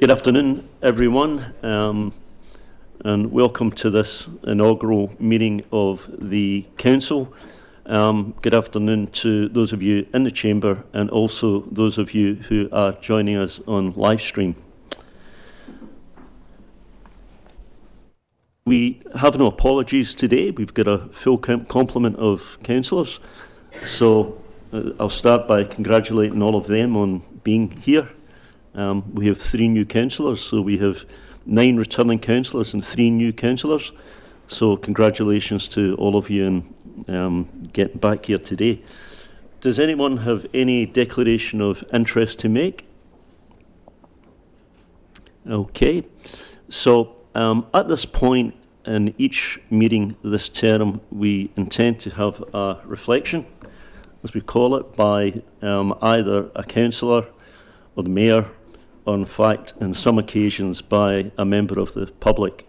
Good afternoon, everyone, and welcome to this inaugural meeting of the Council. Good afternoon to those of you in the chamber and also those of you who are joining us on live stream. We have no apologies today. We've got a full complement of councillors. So I'll start by congratulating all of them on being here. We have 3 new councillors, so we have 9 returning councillors and 3 new councillors. So congratulations to all of you and getting back here today. Does anyone have any declaration of interest to make? Okay. So at this point in each meeting this term, we intend to have a reflection, as we call it, by either a councillor or the mayor, or in fact, in some occasions, by a member of the public.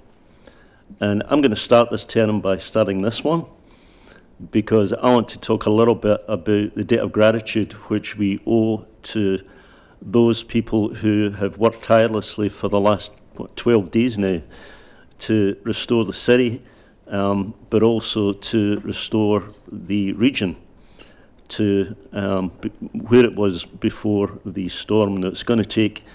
And I'm going to start this term by starting this one, because I want to talk a little bit about the debt of gratitude which we owe to those people who have worked tirelessly for the last 12 days now to restore the city, but also to restore the region to where it was before the storm. And it's going to take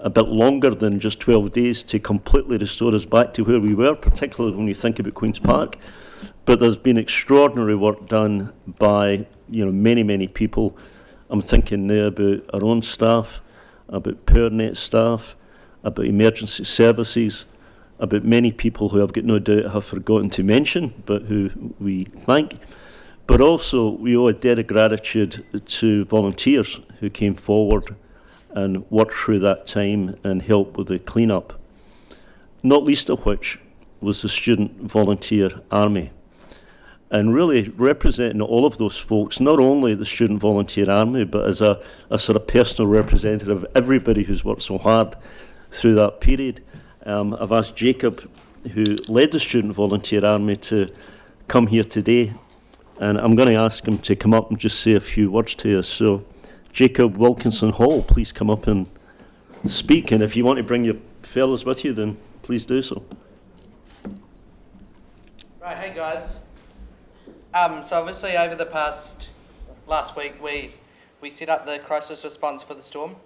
a bit longer than just 12 days to completely restore us back to where we were, particularly when you think about Queen's Park. But there's been extraordinary work done by many people. I'm thinking now about our own staff, about PowerNet staff, about emergency services, about many people who I've got no doubt have forgotten to mention, but who we thank. But also we owe a debt of gratitude to volunteers who came forward and worked through that time and helped with the clean-up, not least of which was the Student Volunteer Army. And really representing all of those folks, not only the Student Volunteer Army, but as a sort of personal representative of everybody who's worked so hard through that period. I've asked Jacob, who led the Student Volunteer Army, to come here today, and I'm going to ask him to come up and just say a few words to us. So, Jacob Wilkinson Hall, please come up and speak, and if you want to bring your fellows with you, then please do so. Right, hey guys. So obviously over the last week, we set up the crisis response for the storm.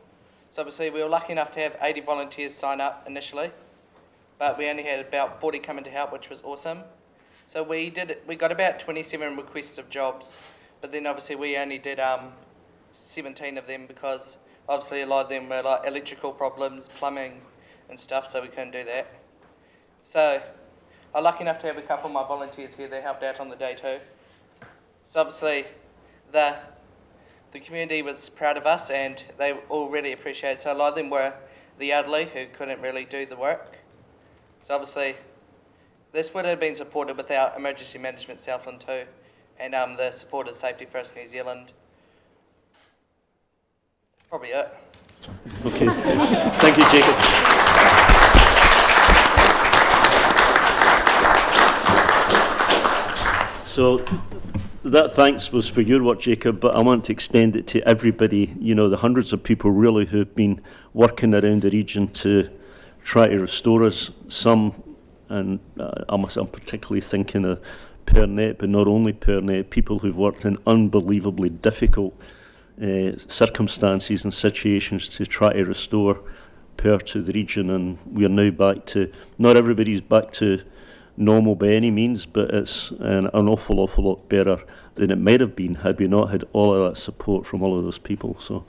So obviously we were lucky enough to have 80 volunteers sign up initially, but we only had about 40 coming to help, which was awesome. So we got about 27 requests of jobs, but then obviously we only did 17 of them because obviously a lot of them were like electrical problems, plumbing and stuff, so we couldn't do that. So I'm lucky enough to have a couple of my volunteers here that helped out on the day too. So obviously the community was proud of us and they all really appreciated it. So a lot of them were the elderly who couldn't really do the work. So obviously this would have been supported without Emergency Management Southland too, and the support of Safety First New Zealand. That's probably it. Okay, thank you, Jacob. So that thanks was for your work, Jacob, but I want to extend it to everybody, the hundreds of people really who've been working around the region to try to restore us. Some, and I'm particularly thinking of PowerNet, but not only PowerNet, people who've worked in unbelievably difficult circumstances and situations to try to restore power to the region. And we are now back to, not everybody's back to normal by any means, but it's an awful lot better than it might have been had we not had all of that support from all of those people. So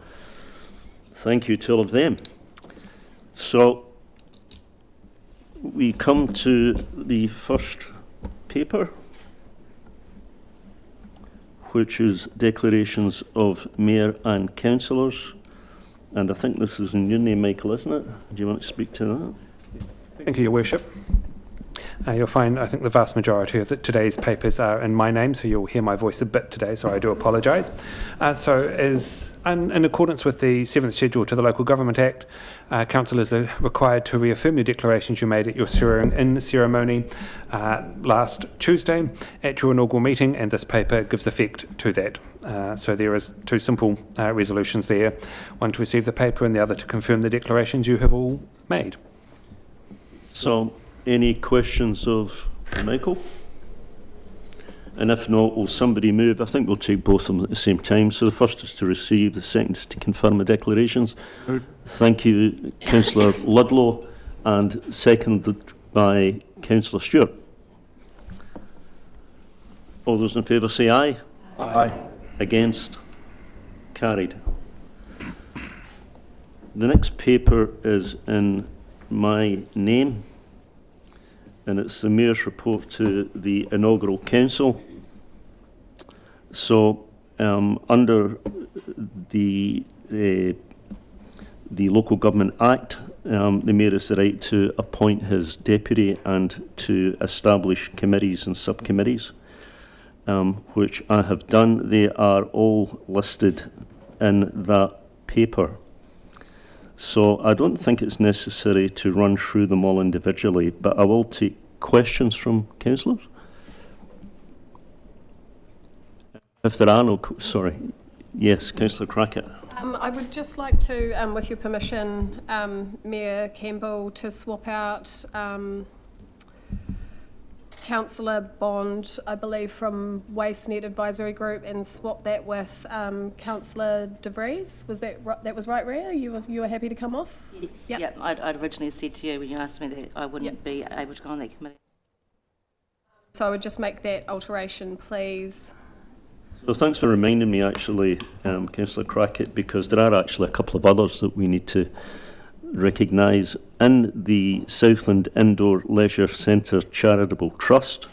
thank you to all of them. So we come to the first paper, which is declarations of mayor and councillors. And I think this is in your name, Michael, isn't it? Do you want to speak to that? Thank you, Your Worship. You'll find, I think, the vast majority of today's papers are in my name, so you'll hear my voice a bit today, so I do apologise. So in accordance with the 7th schedule to the Local Government Act, councillors are required to reaffirm your declarations you made at your swearing-in ceremony last Tuesday at your inaugural meeting, and this paper gives effect to that. So there is two simple resolutions there, one to receive the paper and the other to confirm the declarations you have all made. So, any questions of Michael? And if not, will somebody move? I think we'll take both of them at the same time. So the first is to receive, the second is to confirm the declarations. Thank you, Councillor Ludlow, and seconded by Councillor Stewart. All those in favour say aye. Aye. Against? Carried. The next paper is in my name, and it's the Mayor's report to the Inaugural Council. So, under the Local Government Act, the Mayor has the right to appoint his deputy and to establish committees and subcommittees, which I have done. They are all listed in that paper. So I don't think it's necessary to run through them all individually, but I will take questions from councillors. If there are no, sorry. Yes, Councillor Crackett. I would just like to, with your permission, Mayor Campbell, to swap out Councillor Bond, I believe, from WasteNet Advisory Group, and swap that with Councillor De Vries. Was that was right, Rhea? You were happy to come off? Yes. Yep. Yep. I'd originally said to you when you asked me that I wouldn't be able to go on that committee. So I would just make that alteration, please. So thanks for reminding me, actually, Councillor Crackett, because there are actually a couple of others that we need to recognise. In the Southland Indoor Leisure Centre Charitable Trust,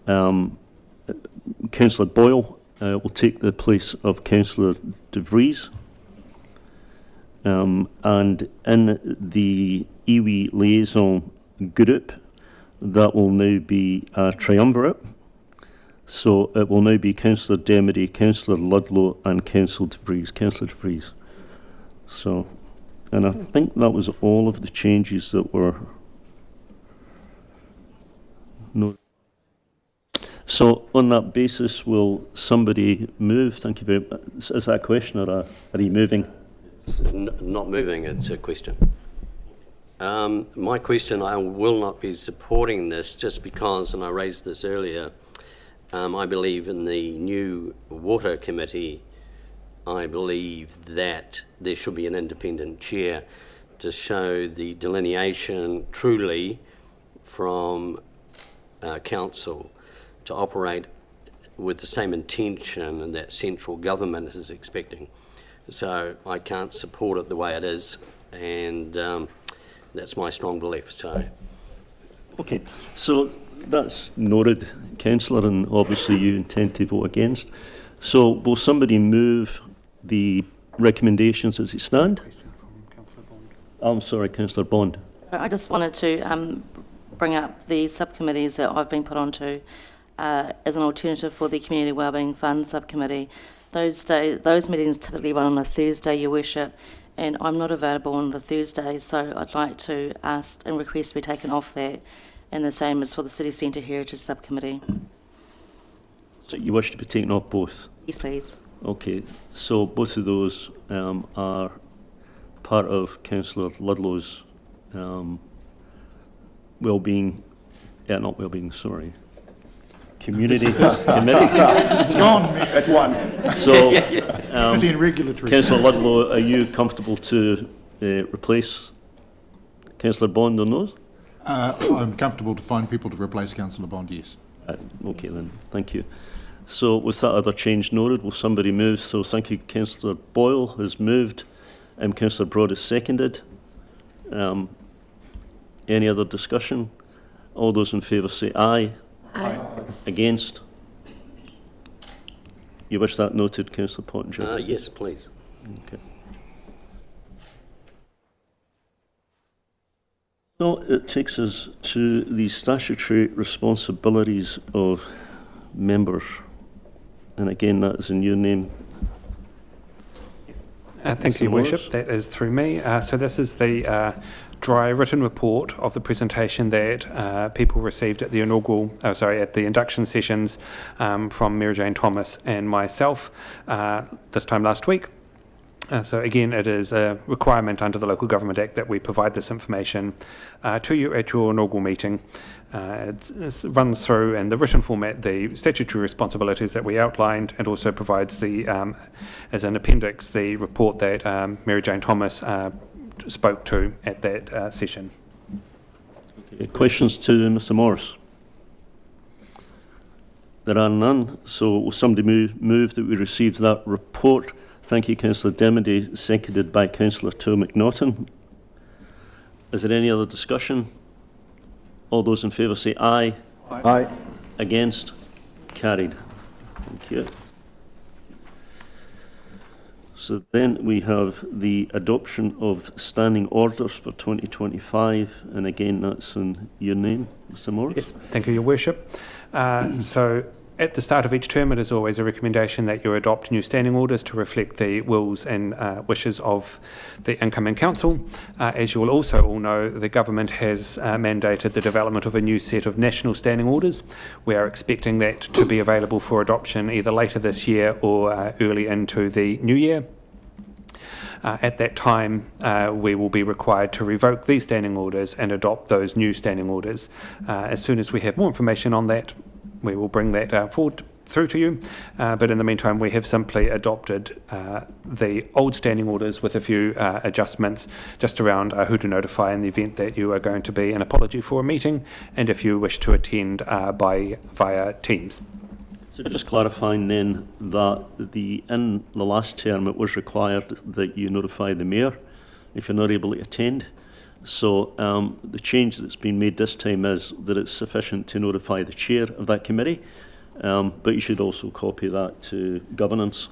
Councillor Boyle will take the place of Councillor De Vries. And in the iwi liaison group, that will now be a triumvirate. So it will now be Councillor Demery, Councillor Ludlow and Councillor De Vries. Councillor De Vries. So, and I think that was all of the changes that were noted. So on that basis, will somebody move? Thank you very much. Is that a question, or are you moving? It's not moving, it's a question. My question, I will not be supporting this just because, and I raised this earlier, I believe in the new water committee. I believe that there should be an independent chair to show the delineation truly from council to operate with the same intention and that central government is expecting. So I can't support it the way it is, and that's my strong belief. So, Okay, so that's noted, Councillor, and obviously you intend to vote against. So will somebody move the recommendations as they stand? I'm sorry, Councillor Bond. I just wanted to bring up the subcommittees that I've been put onto as an alternative for the Community Wellbeing Fund subcommittee. Those meetings typically run on a Thursday, Your Worship, and I'm not available on the Thursday, so I'd like to ask and request to be taken off that, and the same as for the City Centre Heritage Subcommittee. So you wish to be taken off both? Yes, please. Okay, so both of those are part of Councillor Ludlow's well-being, not well-being, sorry, community committee. It's gone. That's one. So, Committee and regulatory. Councillor Ludlow, are you comfortable to replace Councillor Bond on those? I'm comfortable to find people to replace Councillor Bond, yes. Okay then, thank you. So with that other change noted, will somebody move? So thank you, Councillor Boyle has moved, and Councillor Broad has seconded. Any other discussion? All those in favour say aye. Aye. Against? You wish that noted, Councillor Pottinger? yes, please. Okay. So it takes us to the statutory responsibilities of members. And again, that is in your name. Thank you, Your Worship. That is through me. So this is the dry written report of the presentation that people received at the at the induction sessions from Mary Jane Thomas and myself this time last week. So again, it is a requirement under the Local Government Act that we provide this information to you at your inaugural meeting. It runs through in the written format the statutory responsibilities that we outlined, and also provides the, as an appendix, the report that Mary Jane Thomas spoke to at that session. Okay, questions to Mr Morris? There are none, so will somebody move that we receive that report? Thank you, Councillor Demedy, seconded by Councillor McNaughton. Is there any other discussion? All those in favour say aye. Aye. Against? Carried. Thank you. So then we have the adoption of standing orders for 2025, and again that's in your name, Mr Morris. Yes, thank you, Your Worship. So at the start of each term, it is always a recommendation that you adopt new standing orders to reflect the wills and wishes of the incoming council. As you will also all know, the government has mandated the development of a new set of national standing orders. We are expecting that to be available for adoption either later this year or early into the new year. At that time, we will be required to revoke these standing orders and adopt those new standing orders. As soon as we have more information on that, we will bring that forward through to you. But in the meantime, we have simply adopted the old standing orders with a few adjustments just around who to notify in the event that you are going to be an apology for a meeting, and if you wish to attend via Teams. So just clarifying then that in the last term it was required that you notify the mayor if you're not able to attend. So the change that's been made this time is that it's sufficient to notify the chair of that committee, but you should also copy that to governance,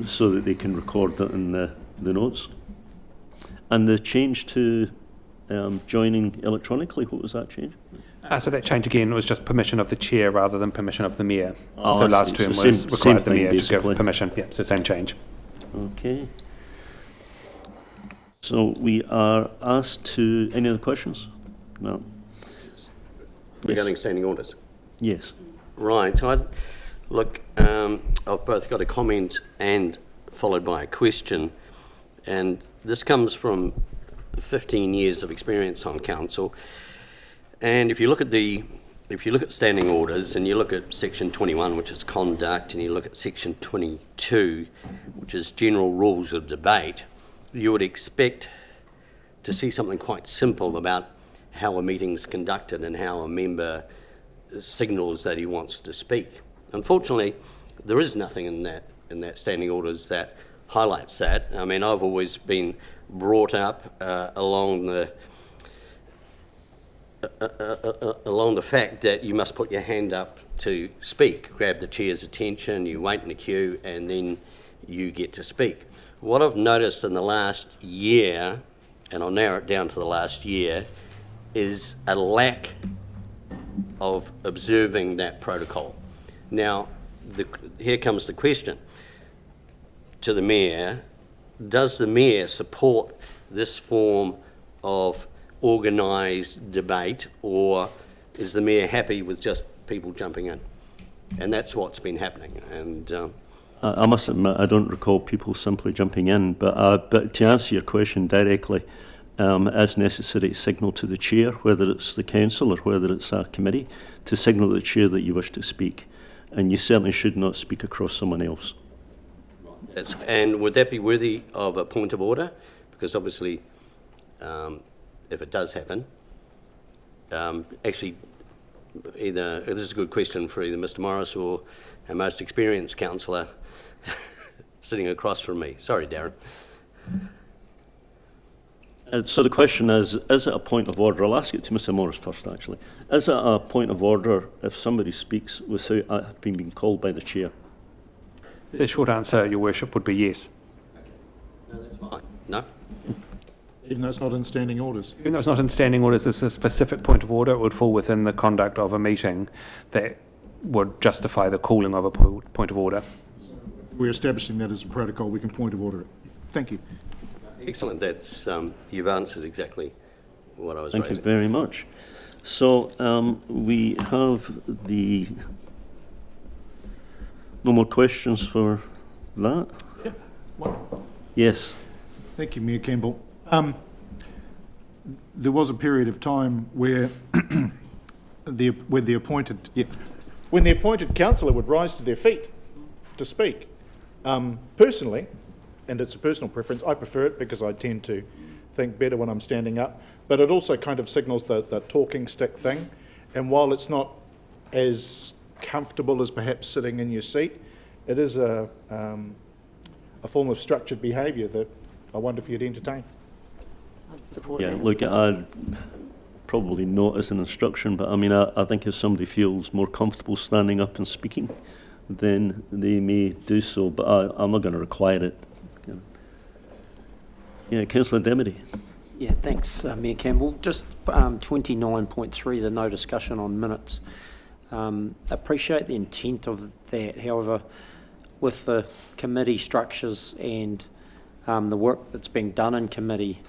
so that they can record that in the notes. And the change to joining electronically, what was that change? So that change again was just permission of the chair rather than permission of the mayor. Oh, so I last see. term So was same required the thing, mayor to basically. give permission. Yeah, so same change. Okay. So we are asked to, any other questions? No. Regarding standing orders. Yes. Right. So I've both got a comment and followed by a question, and this comes from 15 years of experience on council. And if you look at standing orders, and you look at section 21, which is conduct, and you look at section 22, which is general rules of debate, you would expect to see something quite simple about how a meeting's conducted and how a member signals that he wants to speak. Unfortunately, there is nothing in that standing orders that highlights that. I mean, I've always been brought up along the fact that you must put your hand up to speak, grab the chair's attention, you wait in the queue, and then you get to speak. What I've noticed in the last year, and I'll narrow it down to the last year, is a lack of observing that protocol. Now, here comes the question to the mayor. Does the mayor support this form of organised debate, or is the mayor happy with just people jumping in? And that's what's been happening. And I must admit, I don't recall people simply jumping in, but to answer your question directly, as necessary to signal to the chair, whether it's the council or whether it's a committee, to signal to the chair that you wish to speak. And you certainly should not speak across someone else. and would that be worthy of a point of order? Because obviously, if it does happen, actually, this is a good question for either Mr Morris or our most experienced councillor sitting across from me. Sorry, Darren. So the question is it a point of order? I'll ask it to Mr Morris first, actually. Is it a point of order if somebody speaks without being called by the chair? The short answer, Your Worship, would be yes. No, that's fine. No? Even though it's not in standing orders. Even though it's not in standing orders, there's a specific point of order. It would fall within the conduct of a meeting that would justify the calling of a point of order. We're establishing that as a protocol, we can point of order it. Thank you. Excellent. That's you've answered exactly what I was Thank you raising. very much. So we have the... No more questions for that? Yeah. One. Yes. Thank you, Mayor Campbell. There was a period of time where when the appointed councillor would rise to their feet to speak. Personally, and it's a personal preference, I prefer it because I tend to think better when I'm standing up, but it also kind of signals the talking stick thing. And while it's not as comfortable as perhaps sitting in your seat, it is a form of structured behaviour that I wonder if you'd entertain. I'd support Yeah, that. look, I probably not as an instruction, but I mean, I think if somebody feels more comfortable standing up and speaking, then they may do so, but I'm not going to require it. Yeah, Councillor Demedy. Yeah, thanks, Mayor Campbell. Just 29.3, the no discussion on minutes. Appreciate the intent of that. However, with the committee structures and the work that's being done in committee,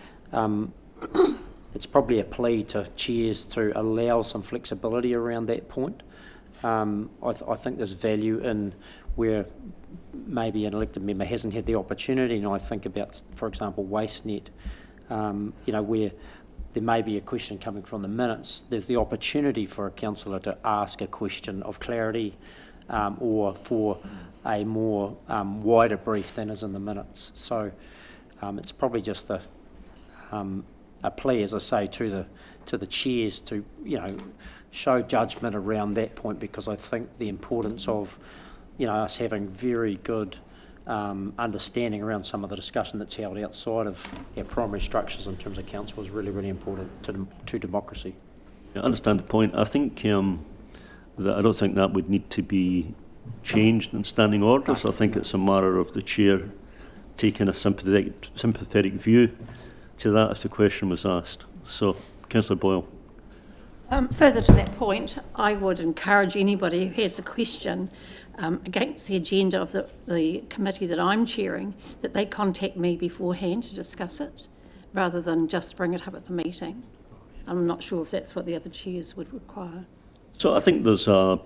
it's probably a plea to chairs to allow some flexibility around that point. I think there's value in where maybe an elected member hasn't had the opportunity, and I think about, for example, WasteNet, where there may be a question coming from the minutes. There's the opportunity for a councillor to ask a question of clarity or for a more wider brief than is in the minutes. So it's probably just a plea, as I say, to the chairs to show judgment around that point, because I think the importance of us having very good understanding around some of the discussion that's held outside of our primary structures in terms of council is really, really important to democracy. I understand the point. I think that I don't think that would need to be changed in standing orders. I think it's a matter of the chair taking a sympathetic view to that if the question was asked. So, Councillor Boyle. Further to that point, I would encourage anybody who has a question against the agenda of the committee that I'm chairing, that they contact me beforehand to discuss it, rather than just bring it up at the meeting. I'm not sure if that's what the other chairs would require. So I think there's I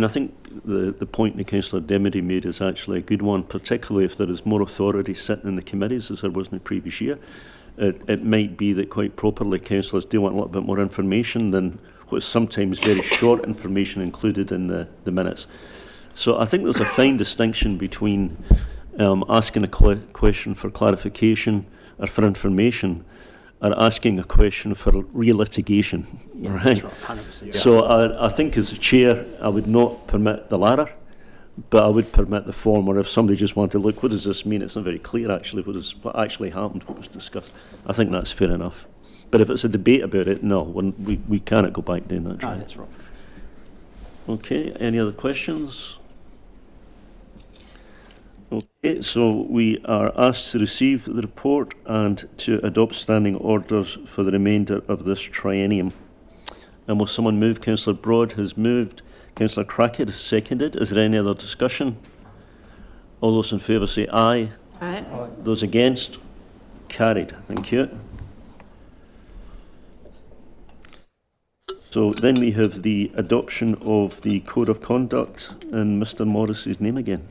think the point that Councillor Demedy made is actually a good one, particularly if there is more authority sitting in the committees as there was in the previous year. It might be that quite properly councillors do want a little bit more information than what is sometimes very short information included in the minutes. So I think there's a fine distinction between asking a question for clarification or for information, or asking a question for re-litigation, right? That's right, 100%. So I think as a chair, I would not permit the latter, but I would permit the former. If somebody just wanted to look, what does this mean? It's not very clear actually what actually happened, what was discussed. I think that's fair enough. But if it's a debate about it, no, we cannot go back down that track. No, that's right. Okay, any other questions? Okay, so we are asked to receive the report and to adopt standing orders for the remainder of this triennium. And will someone move? Councillor Broad has moved. Councillor Crackett has seconded. Is there any other discussion? All those in favour say aye. Aye. Those against? Carried. Thank you. So then we have the adoption of the Code of Conduct and Mr Morris's name again.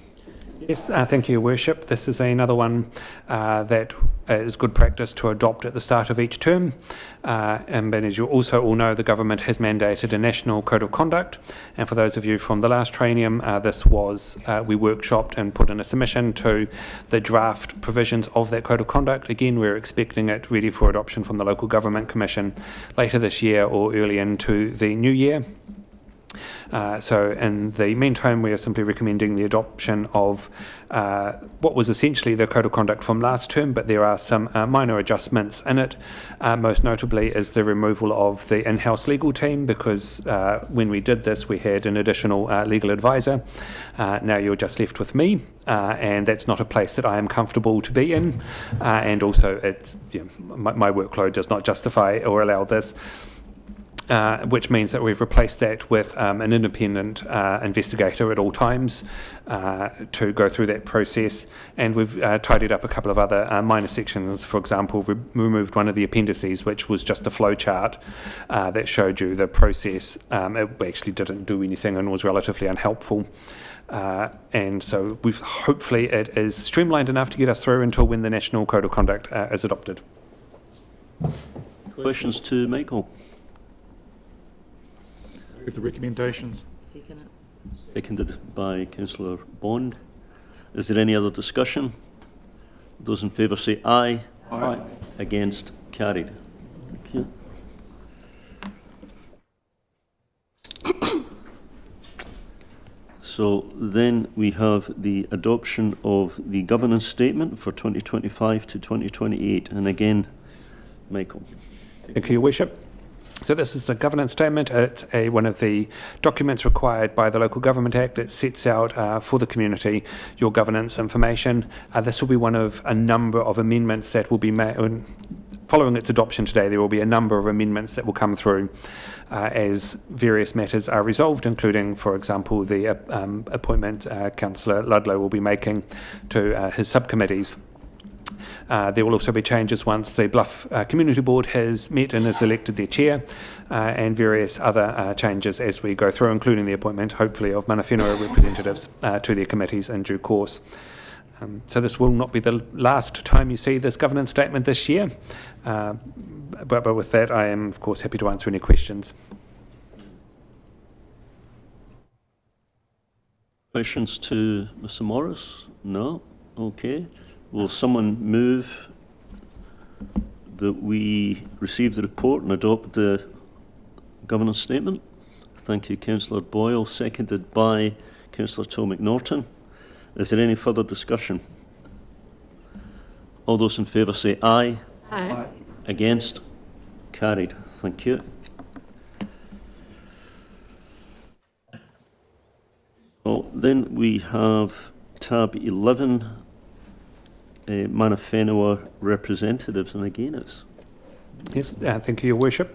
Yes, thank you, Your Worship. This is another one that is good practice to adopt at the start of each term. And as you also all know, the government has mandated a national code of conduct. And for those of you from the last triennium, this was, we workshopped and put in a submission to the draft provisions of that code of conduct. Again, we're expecting it ready for adoption from the Local Government Commission later this year or early into the new year. So in the meantime, we are simply recommending the adoption of what was essentially the Code of Conduct from last term, but there are some minor adjustments in it. Most notably is the removal of the in-house legal team, because when we did this, we had an additional legal advisor. Now you're just left with me, and that's not a place that I am comfortable to be in. And also, it's my workload does not justify or allow this. which means that we've replaced that with an independent investigator at all times to go through that process. And we've tidied up a couple of other minor sections. For example, removed one of the appendices, which was just a flow chart that showed you the process. It actually didn't do anything and was relatively unhelpful. And so hopefully it is streamlined enough to get us through until when the National Code of Conduct is adopted. Questions to Michael? Move the recommendations. Second it. Seconded by Councillor Bond. Is there any other discussion? Those in favour say aye. Aye. Against? Carried. Thank you. So then we have the adoption of the governance statement for 2025 to 2028. And again, Michael. Thank you, Your Worship. So this is the governance statement. It's one of the documents required by the Local Government Act. It sets out for the community your governance information. This will be one of a number of amendments that will be made. Following its adoption today, there will be a number of amendments that will come through as various matters are resolved, including, for example, the appointment Councillor Ludlow will be making to his subcommittees. There will also be changes once the Bluff Community Board has met and has elected their chair, and various other changes as we go through, including the appointment, hopefully, of mana whenua representatives to their committees in due course. So this will not be the last time you see this governance statement this year, but with that I am of course happy to answer any questions. Questions to Mr. Morris? No? Okay. Will someone move that we receive the report and adopt the governance statement? Thank you, Councillor Boyle, seconded by Councillor Tom McNaughton. Is there any further discussion? All those in favour say aye. Aye. Against? Carried. Thank you. Well, then we have tab 11, mana whenua representatives, and again it's... Yes, thank you, Your Worship.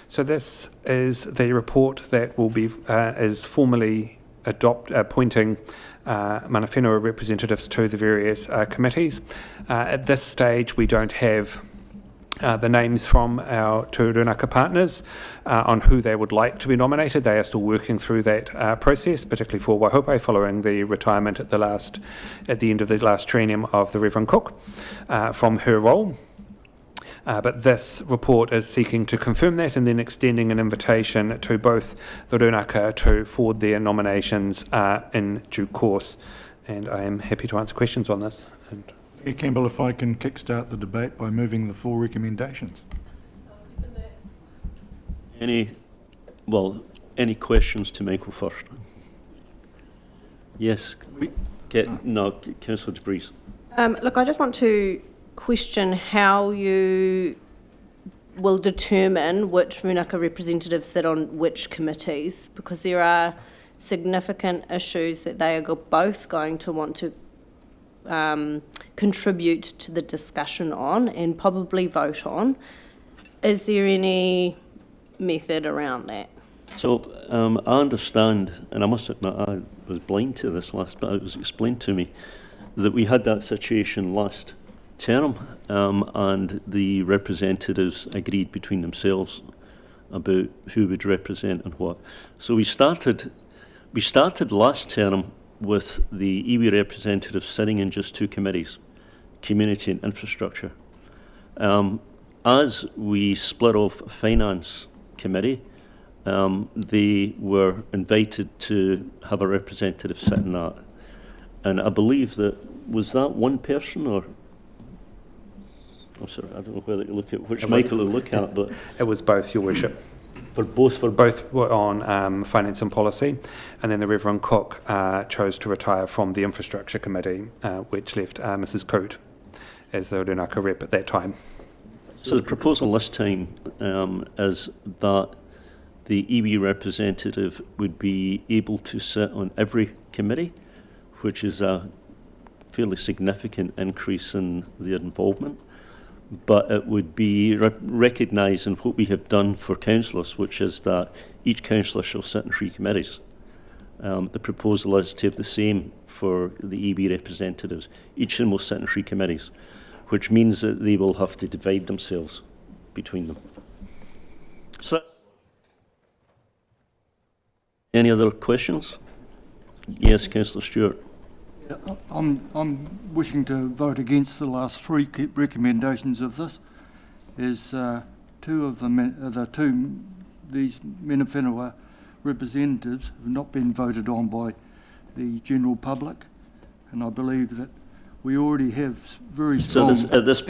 So this is the report that will be is formally appointing mana whenua representatives to the various committees. At this stage, we don't have the names from our two Runaka partners on who they would like to be nominated. They are still working through that process, particularly for Waihope, following the retirement at the end of the last triennium of the Reverend Cook from her role. But this report is seeking to confirm that and then extending an invitation to both the Runaka to forward their nominations in due course. And I am happy to answer questions on this. Campbell, if I can kickstart the debate by moving the 4 recommendations. Any questions to Michael first? Yes. Councillor de Vries. Look, I just want to question how you will determine which Runaka representatives sit on which committees, because there are significant issues that they are both going to want to contribute to the discussion on and probably vote on. Is there any method around that? So I understand, and I must admit I was blind to this last, but it was explained to me that we had that situation last term, and the representatives agreed between themselves about who would represent and what. So we started last term with the iwi representatives sitting in just 2 committees, community and infrastructure. As we split off a finance committee, they were invited to have a representative sit in that. And I believe was that one person, or I'm sorry, I don't know whether to look at which Michael to look at, but it was both, Your Worship. Both were on finance and policy, and then the Reverend Cook chose to retire from the infrastructure committee, which left Mrs. Coote as the Runaka rep at that time. So the proposal this time is that the iwi representative would be able to sit on every committee, which is a fairly significant increase in their involvement. but it would be recognising what we have done for councillors, which is that each councillor shall sit in 3 committees. The proposal is to have the same for the EB representatives. Each of them will sit in 3 committees, which means that they will have to divide themselves between them. So, any other questions? Yes, Councillor Stewart. I'm wishing to vote against the last 3 recommendations of this. Is 2 of them, these Mena Whenua representatives have not been voted on by the general public, and I believe that we already have very strong. So at this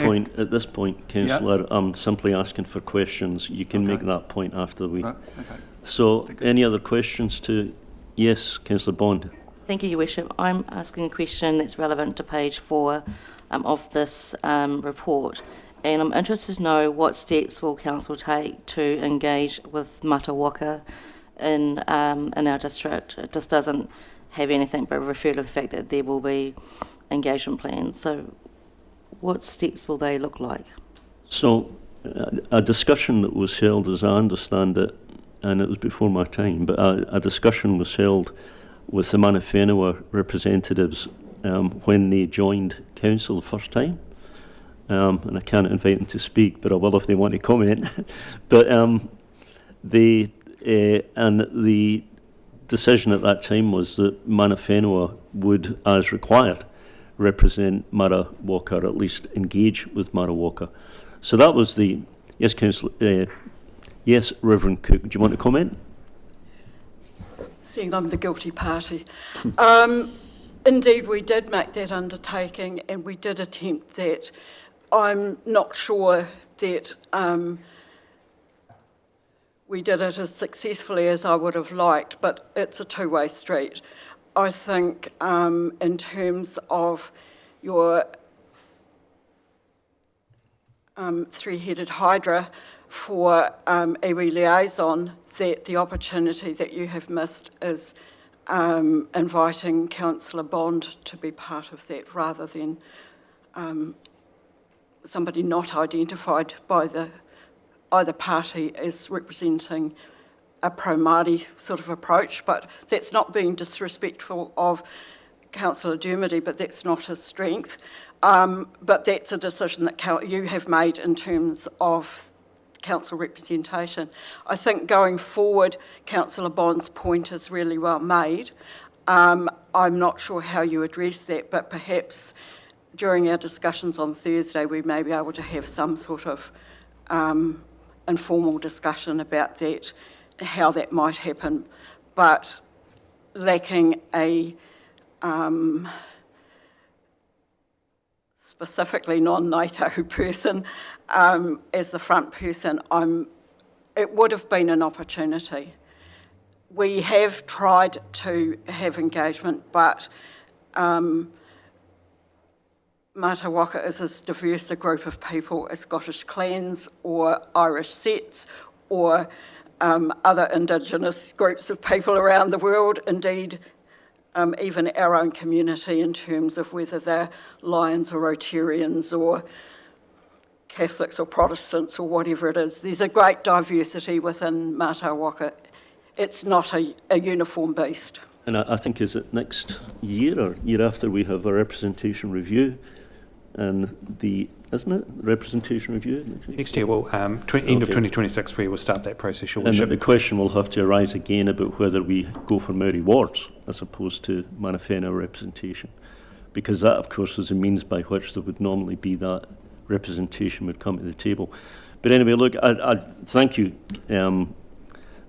point, Councillor, I'm simply asking for questions. You can make that point after we. Right, okay. So, any other questions to? Yes, Councillor Bond. Thank you, Your Worship. I'm asking a question that's relevant to page 4 of this report, and I'm interested to know what steps will Council take to engage with Mata Waka in our district. It just doesn't have anything but refer to the fact that there will be engagement plans. So what steps will they look like? So a discussion that was held, as I understand it, and it was before my time, but a discussion was held with the Mana Whenua representatives when they joined council the first time. And I can't invite them to speak, but I will if they want to comment. But the decision at that time was that Mana Whenua would, as required, represent Mara Waka, or at least engage with Mara Waka. So that was the, yes, Councillor, yes, Reverend Cook, do you want to comment? Seeing I'm the guilty party. Indeed, we did make that undertaking and we did attempt that. I'm not sure that we did it as successfully as I would have liked, but it's a two-way street. I think in terms of your three-headed hydra for iwi liaison, that the opportunity that you have missed is inviting Councillor Bond to be part of that rather than somebody not identified by either party as representing a pro-Māori sort of approach, but that's not being disrespectful of Councillor Dermody, but that's not his strength. But that's a decision that you have made in terms of council representation. I think going forward, Councillor Bond's point is really well made. I'm not sure how you address that, but perhaps during our discussions on Thursday, we may be able to have some sort of informal discussion about that, how that might happen, but lacking a specifically non-NATO person as the front person, it would have been an opportunity. We have tried to have engagement, but Mata Waka is as diverse a group of people as Scottish clans or Irish sets or other Indigenous groups of people around the world, indeed even our own community in terms of whether they're Lions or Rotarians or Catholics or Protestants or whatever it is. There's a great diversity within Mata Waka. It's not a uniform beast. And I think, is it next year or year after we have a representation review? And isn't it, representation review? Next year, well, end of 2026, we will start that process, Your And Worship. the question will have to arise again about whether we go for Maori wards as opposed to Mana Whenua representation. Because that, of course, is a means by which there would normally be that representation would come to the table. But anyway, look, I thank you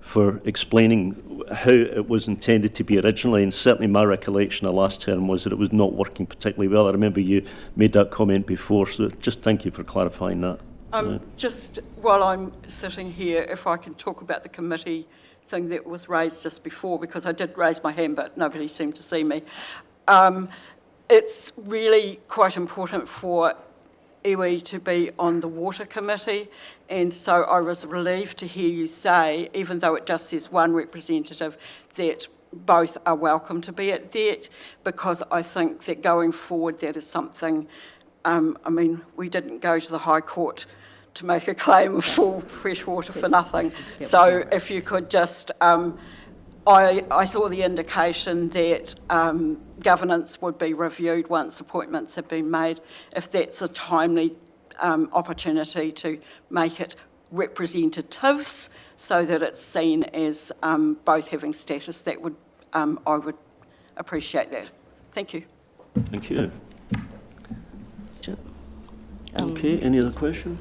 for explaining how it was intended to be originally, and certainly my recollection of last term was that it was not working particularly well. I remember you made that comment before, so just thank you for clarifying that. Just while I'm sitting here, if I can talk about the committee thing that was raised just before, because I did raise my hand but nobody seemed to see me. It's really quite important for iwi to be on the water committee, and so I was relieved to hear you say, even though it just says one representative, that both are welcome to be at that, because I think that going forward that is something I mean, we didn't go to the High Court to make a claim of full fresh water for nothing. So if you could just, I saw the indication that governance would be reviewed once appointments have been made. If that's a timely opportunity to make it representatives so that it's seen as both having status, that would, I would appreciate that. Thank you. Thank you. Sure. Okay, any other questions?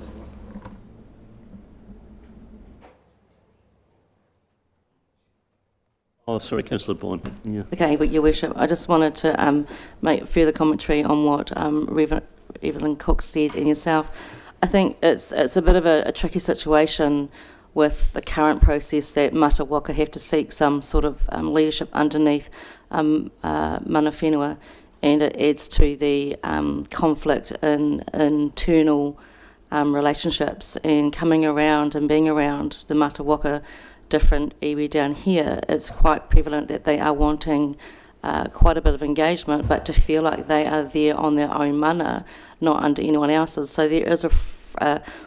Oh, sorry, Councillor Bourne. Yeah. Okay, but Your Worship, I just wanted to make further commentary on what Reverend Evelyn Cook said and yourself. I think it's a bit of a tricky situation with the current process that Mata Waka have to seek some sort of leadership underneath mana whenua, and it adds to the conflict in internal relationships, and coming around and being around the Mata Waka different iwi down here, it's quite prevalent that they are wanting quite a bit of engagement, but to feel like they are there on their own mana, not under anyone else's. So there is a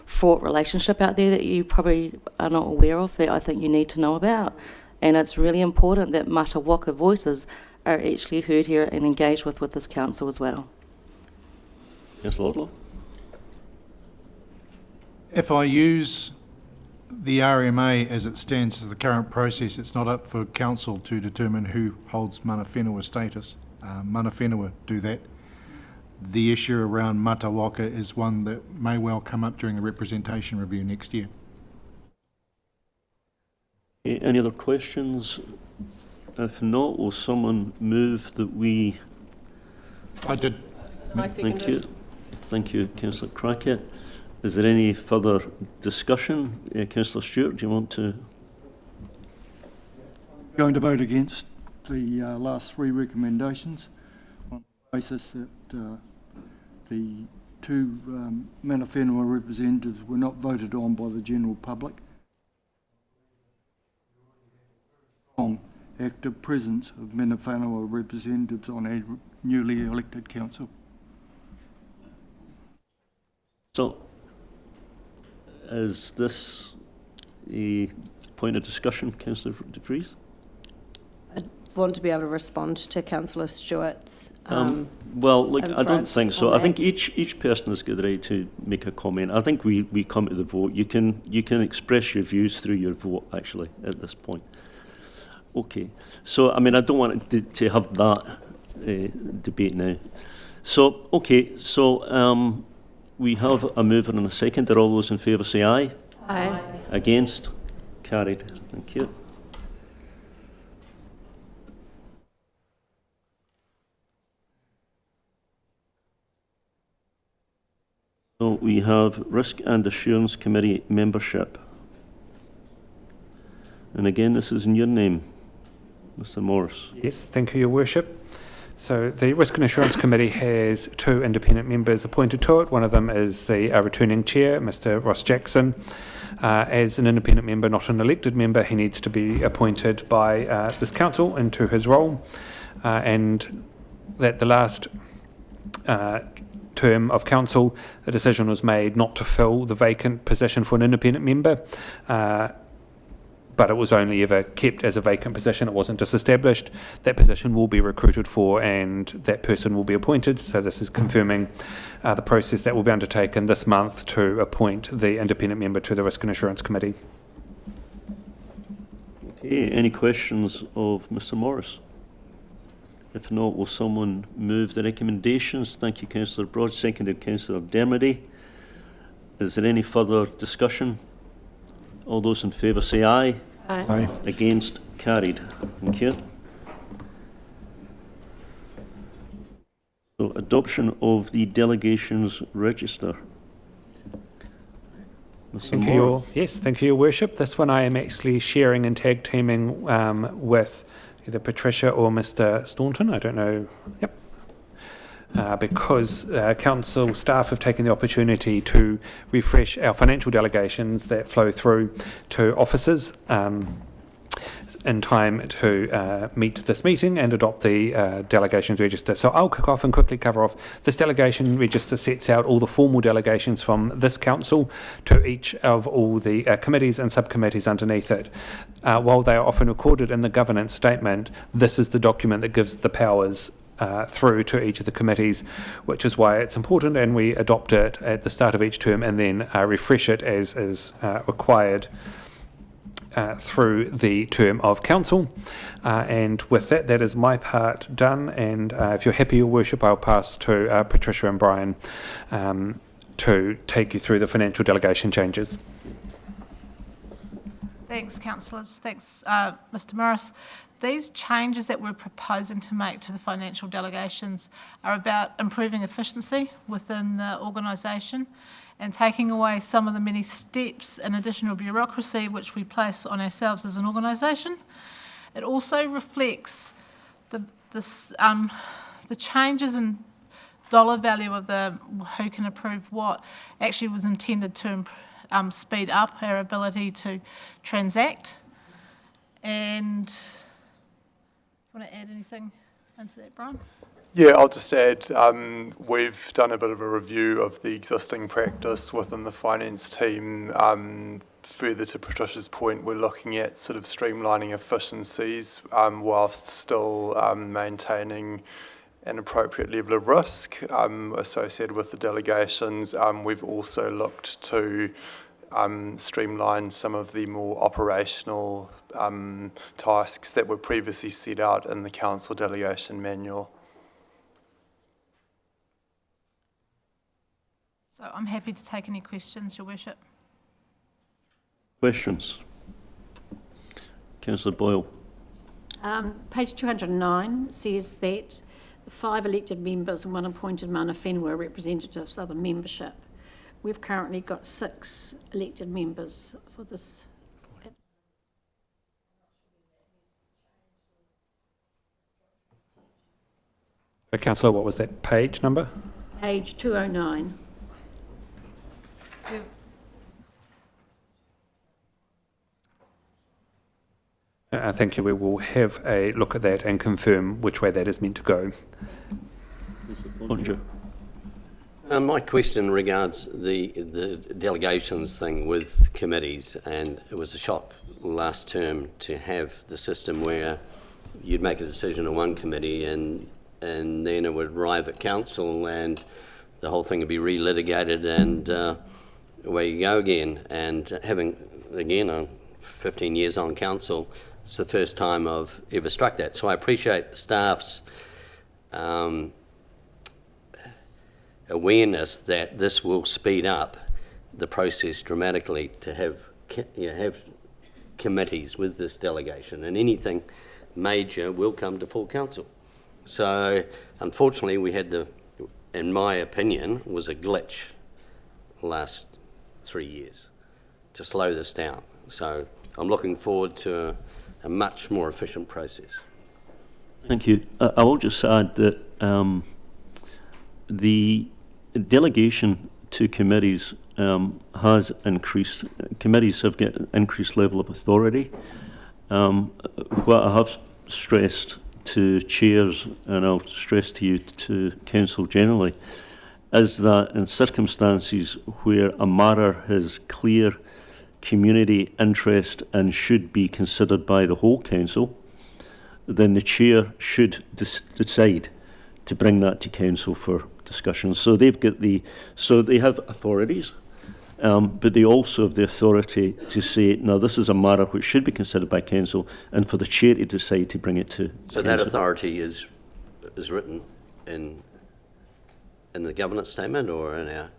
fraught relationship out there that you probably are not aware of, that I think you need to know about. And it's really important that Mata Waka voices are actually heard here and engaged with this council as well. Yes, Lord. If I use the RMA as it stands as the current process, it's not up for council to determine who holds mana whenua status. Mana whenua do that. The issue around Mata Waka is one that may well come up during the representation review next year. Any other questions? If not, will someone move that we... I did. I Thank seconded. you. Thank you, Councillor Crackett. Is there any further discussion? Councillor Stewart, do you want to... Going to vote against the last three recommendations on the basis that the two mana whenua representatives were not voted on by the general public. Strong active presence of mana whenua representatives on a newly elected council. So, is this a point of discussion, Councillor De Vries? I want to be able to respond to Councillor Stewart's. Well, look, I don't inference think so. on I think that. each person has got the right to make a comment. I think we come to the vote. You can express your views through your vote, actually, at this point. Okay. So, I mean, I don't want to have that debate now. So, okay. So, we have a mover and a second. Are all those in favour say aye? Aye. Against? Carried. Thank you. So we have Risk and Assurance Committee membership. And again, this is in your name, Mr. Morris. Yes, thank you, Your Worship. So the Risk and Assurance Committee has two independent members appointed to it. One of them is the returning chair, Mr. Ross Jackson. As an independent member, not an elected member, he needs to be appointed by this council into his role. And that the last term of council, a decision was made not to fill the vacant position for an independent member. But it was only ever kept as a vacant position. It wasn't disestablished. That position will be recruited for and that person will be appointed. So this is confirming the process that will be undertaken this month to appoint the independent member to the Risk and Assurance Committee. Okay, any questions of Mr. Morris? If not, will someone move the recommendations? Thank you, Councillor Broad. Seconded, Councillor Dermody. Is there any further discussion? All those in favour say aye. Aye. Aye. Against? Carried. Thank you. So, adoption of the delegations register. Mr. Thank you, thank you, Your Worship. This one I am actually sharing and tag teaming with either Patricia or Mr. Staunton. I don't know. Yep. Because council staff have taken the opportunity to refresh our financial delegations that flow through to officers. in time to meet this meeting and adopt the delegations register. So I'll kick off and quickly cover off. This delegation register sets out all the formal delegations from this council to each of all the committees and subcommittees underneath it. While they are often recorded in the governance statement, this is the document that gives the powers through to each of the committees, which is why it's important, and we adopt it at the start of each term and then refresh it as is required through the term of council. And with that, that is my part done, and if you're happy, Your Worship, I'll pass to Patricia and Brian to take you through the financial delegation changes. Thanks, councillors. Thanks, Mr Morris. These changes that we're proposing to make to the financial delegations are about improving efficiency within the organisation and taking away some of the many steps and additional bureaucracy which we place on ourselves as an organisation. It also reflects the changes in dollar value of the who can approve what actually was intended to speed up our ability to transact. And do you want to add anything into that, Brian? Yeah, I'll just add, we've done a bit of a review of the existing practice within the finance team. Further to Patricia's point, we're looking at sort of streamlining efficiencies whilst still maintaining an appropriate level of risk associated with the delegations. We've also looked to streamline some of the more operational tasks that were previously set out in the council delegation manual. So I'm happy to take any questions, Your Worship. Questions? Councillor Boyle. Page 209 says that the 5 elected members and 1 appointed mana whenua representatives are the membership. We've currently got 6 elected members for this. Councillor, what was that page number? Page 209. Thank you. We will have a look at that and confirm which way that is meant to go. My question regards the delegations thing with committees, and it was a shock last term to have the system where you'd make a decision on one committee and then it would arrive at council and the whole thing would be relitigated and away you go again. And having, again, 15 years on council, it's the first time I've ever struck that. So I appreciate the staff's awareness that this will speed up the process dramatically to have committees with this delegation, and anything major will come to full council. So unfortunately we had in my opinion, was a glitch the last 3 years to slow this down. So I'm looking forward to a much more efficient process. Thank you. I will just add that the delegation to committees has increased. Committees have got an increased level of authority. What I have stressed to chairs, and I'll stress to you, to council generally, is that in circumstances where a matter has clear community interest and should be considered by the whole council, then the chair should decide to bring that to council for discussion. So they have authorities, but they also have the authority to say, no, this is a matter which should be considered by council, and for the chair to decide to bring it to So council. That authority is written in the governance statement or in our...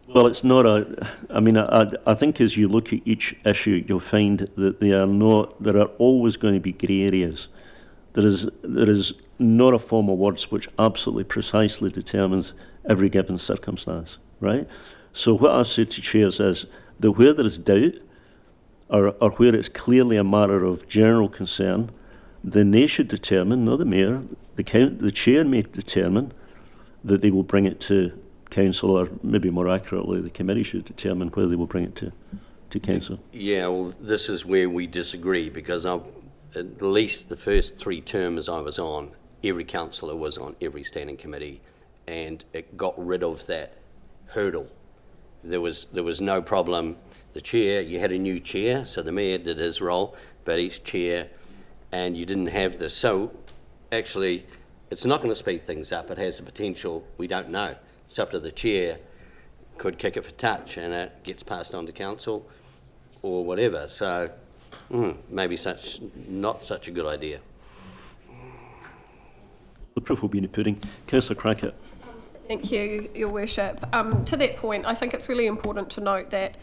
Well, it's not I think as you look at each issue, you'll find that there are always going to be grey areas. There is not a form of words which absolutely precisely determines every given circumstance, right? So what I say to chairs is that where there is doubt or where it's clearly a matter of general concern, then they should determine, not the mayor, the chair may determine that they will bring it to council, or maybe more accurately, the committee should determine whether they will bring it to to council. Yeah, well, this is where we disagree, because at least the first 3 terms I was on, every councillor was on every standing committee, and it got rid of that hurdle. There was no problem. The chair, you had a new chair, so the mayor did his role, but each chair, and you didn't have this. So actually, it's not going to speed things up. It has the potential, we don't know. It's up to the chair, could kick it for touch and it gets passed on to council or whatever. So maybe not such a good idea. The proof will be in the pudding. Councillor Crackett. Thank you, Your Worship. To that point, I think it's really important to note that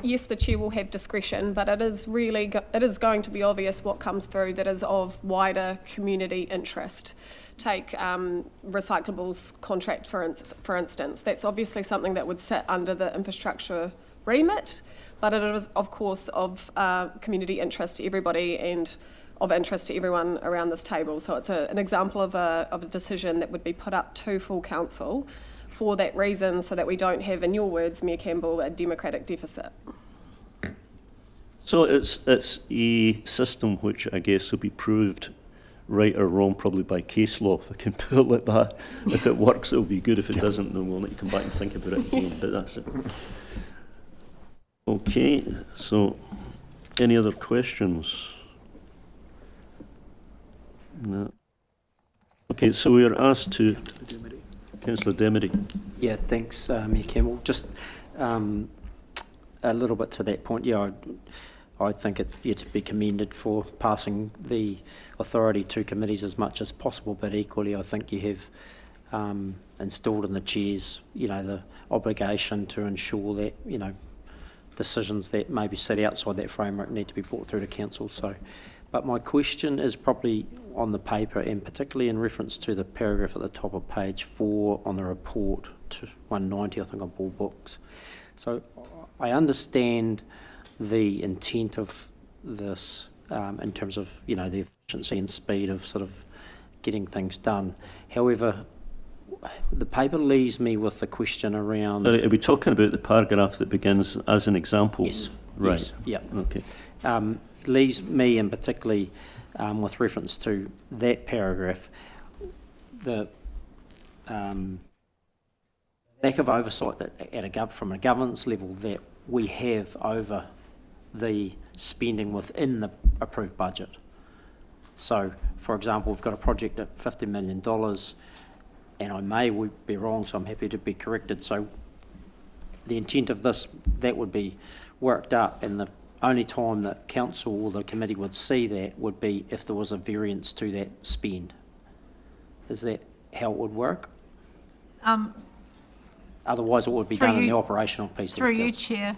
yes, the chair will have discretion, but it is going to be obvious what comes through that is of wider community interest. Take recyclables contract, for instance. That's obviously something that would sit under the infrastructure remit, but it is, of course, of community interest to everybody and of interest to everyone around this table. So it's an example of a decision that would be put up to full council for that reason, so that we don't have, in your words, Mayor Campbell, a democratic deficit. So it's a system which I guess will be proved right or wrong probably by case law, if I can put it like that. If it works, it'll be good. If it doesn't, then we'll need to come back and think about it again, but that's it. Okay, so any other questions? No. Okay, so we are asked to... Councillor Demedy. Yeah, thanks, Mayor Campbell. Just a little bit to that point. Yeah, I think it's to be commended for passing the authority to committees as much as possible, but equally I think you have installed in the chairs, the obligation to ensure that, decisions that maybe sit outside that framework need to be brought through to council. So, but my question is probably on the paper, and particularly in reference to the paragraph at the top of page 4 on the report to 190, I think, on board books. So I understand the intent of this in terms of, the efficiency and speed of sort of getting things done. However, the paper leaves me with the question around... Are we talking about the paragraph that begins as an example? Yes. Right. Yes, yeah. Okay. Leaves me, and particularly with reference to that paragraph, the lack of oversight that from a governance level that we have over the spending within the approved budget. So, for example, we've got a project at $50 million, and I may be wrong, so I'm happy to be corrected. So the intent of this, that would be worked up, and the only time that council or the committee would see that would be if there was a variance to that spend. Is that how it would work? Otherwise, it would be done in the operational piece. Through you, Chair,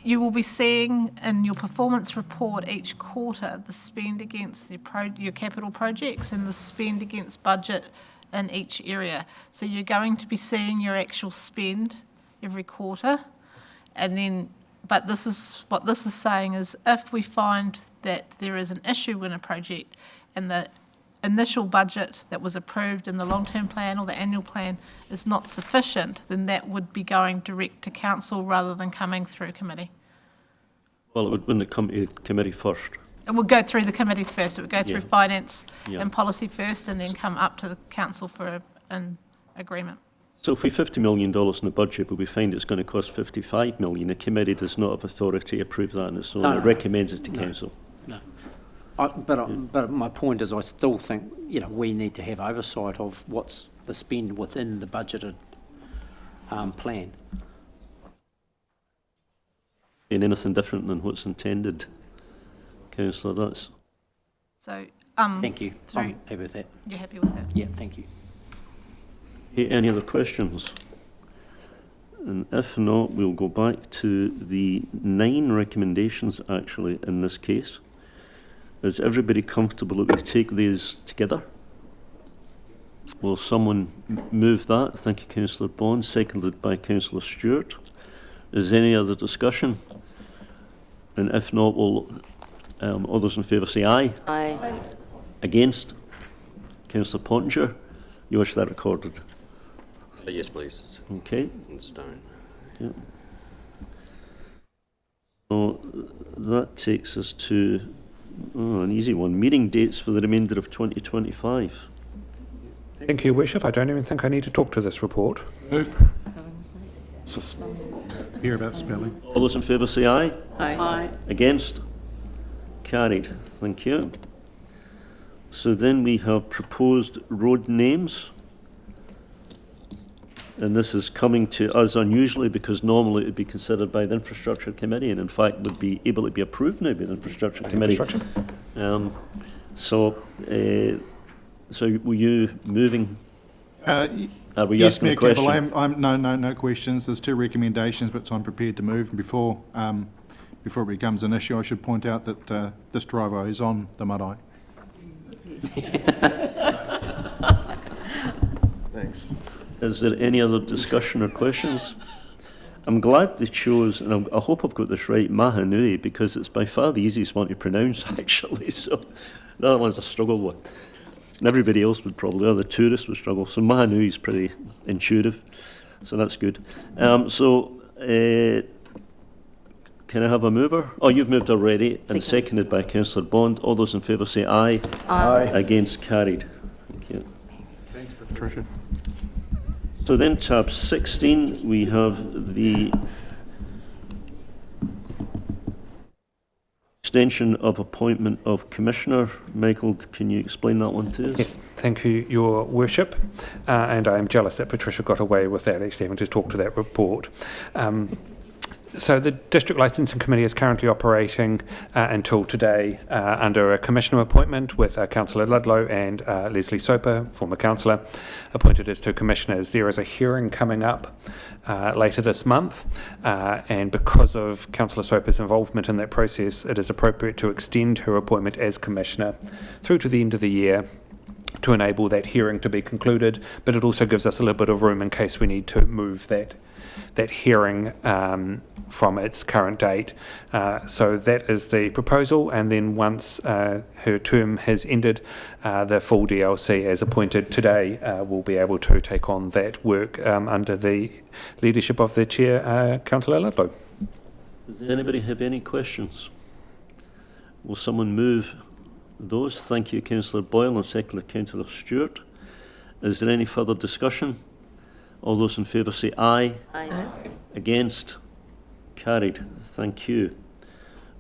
you will be seeing in your performance report each quarter the spend against your capital projects and the spend against budget in each area. So you're going to be seeing your actual spend every quarter, and then. But what this is saying is, if we find that there is an issue in a project and the initial budget that was approved in the long-term plan or the annual plan is not sufficient, then that would be going direct to council rather than coming through committee. Well, wouldn't it come to committee first? It would go through the committee first. It would go through finance Yeah. and policy first, and then come up to the council for an agreement. So if we $50 million in the budget, but we find it's going to cost $55 million, the committee does not have authority to approve that on its own. It recommends it to council. No. But my point is, I still think, we need to have oversight of what's the spend within the budgeted plan. And anything different than what's intended, councillor, that's... So, Thank you. I'm happy with that. You're happy with that? Yeah, thank you. Any other questions? And if not, we'll go back to the 9 recommendations, actually, in this case. Is everybody comfortable that we take these together? Will someone move that? Thank you, Councillor Bond, seconded by Councillor Stewart. Is there any other discussion? And if not, will all those in favour say aye? Aye. Against? Councillor Pottinger? You wish that recorded? Yes, please. Okay. In stone. Yeah. So that takes us to an easy one. Meeting dates for the remainder of 2025. Thank you, Your Worship. I don't even think I need to talk to this report. Move. Hear about spelling. All those in favour say aye. Aye. Against? Carried. Thank you. So then we have proposed road names. And this is coming to us unusually because normally it would be considered by the Infrastructure Committee and in fact would be able to be approved now by the Infrastructure Committee. So were you moving? Are we Yes, asking Mayor a question? Campbell, no questions. There's two recommendations which I'm prepared to move. And before it becomes an issue, I should point out that this driveway is on the Mudeye. Thanks. Is there any other discussion or questions? I'm glad they chose, and I hope I've got this right, Mahanui, because it's by far the easiest one to pronounce, actually. So the other one's I struggle with. And everybody else would probably, other tourists would struggle. So Mahanui is pretty intuitive, so that's good. Can I have a mover? Oh, you've moved already, and seconded by Councillor Bond. All those in favour say aye. Aye. Against? Carried. Thank you. Thanks, Patricia. So then tab 16, we have the extension of appointment of Commissioner. Michael, can you explain that one to us? Yes, thank you, Your Worship. And I am jealous that Patricia got away with that, actually, having to talk to that report. So the District Licensing Committee is currently operating until today under a commissioner appointment with Councillor Ludlow and Leslie Soper, former councillor, appointed as two commissioners. There is a hearing coming up later this month, and because of Councillor Soper's involvement in that process, it is appropriate to extend her appointment as commissioner through to the end of the year to enable that hearing to be concluded, but it also gives us a little bit of room in case we need to move that hearing from its current date. So that is the proposal, and then once her term has ended, the full DLC as appointed today will be able to take on that work under the leadership of the Chair, Councillor Ludlow. Does anybody have any questions? Will someone move those? Thank you, Councillor Boyle, and secondly, Councillor Stewart. Is there any further discussion? All those in favour say aye. Aye. Against? Carried. Thank you.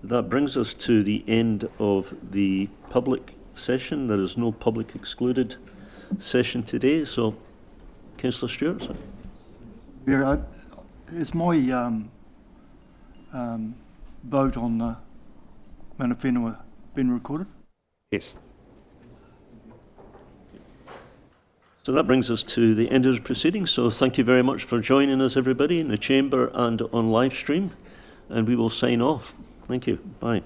That brings us to the end of the public session. There is no public excluded session today, so Councillor Stewart. Sir. Yeah, is my vote on the Mana Whenua been recorded? Yes. So that brings us to the end of the proceedings. So thank you very much for joining us, everybody, in the chamber and on live stream. And we will sign off. Thank you. Bye.